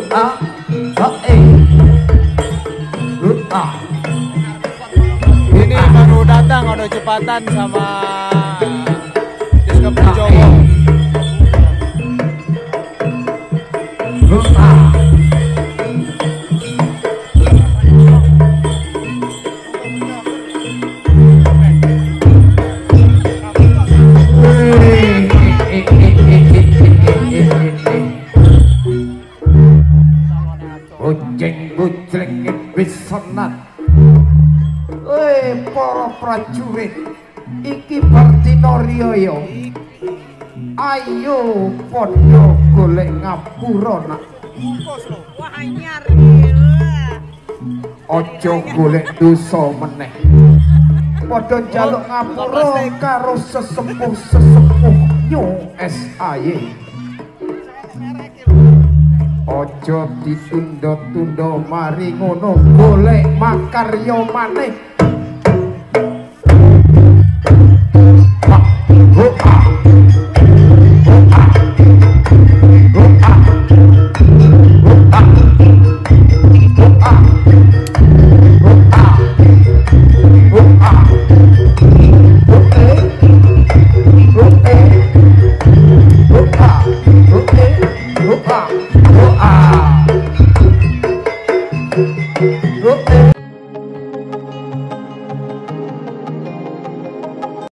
Ini baru datang ada cepatan sama Diska Prajowo. Bojeng-bojeng pisanan. Para prajurit iki Bartina Riyaya. Ayo padha golek ngapura nak. Wah anyar. Aja golek dosa meneh. Padha njaluk ngapura karo sesepuh-sesepuh Nyo SAY. Aja ditunda-tunda mari ngono golek makarya maneh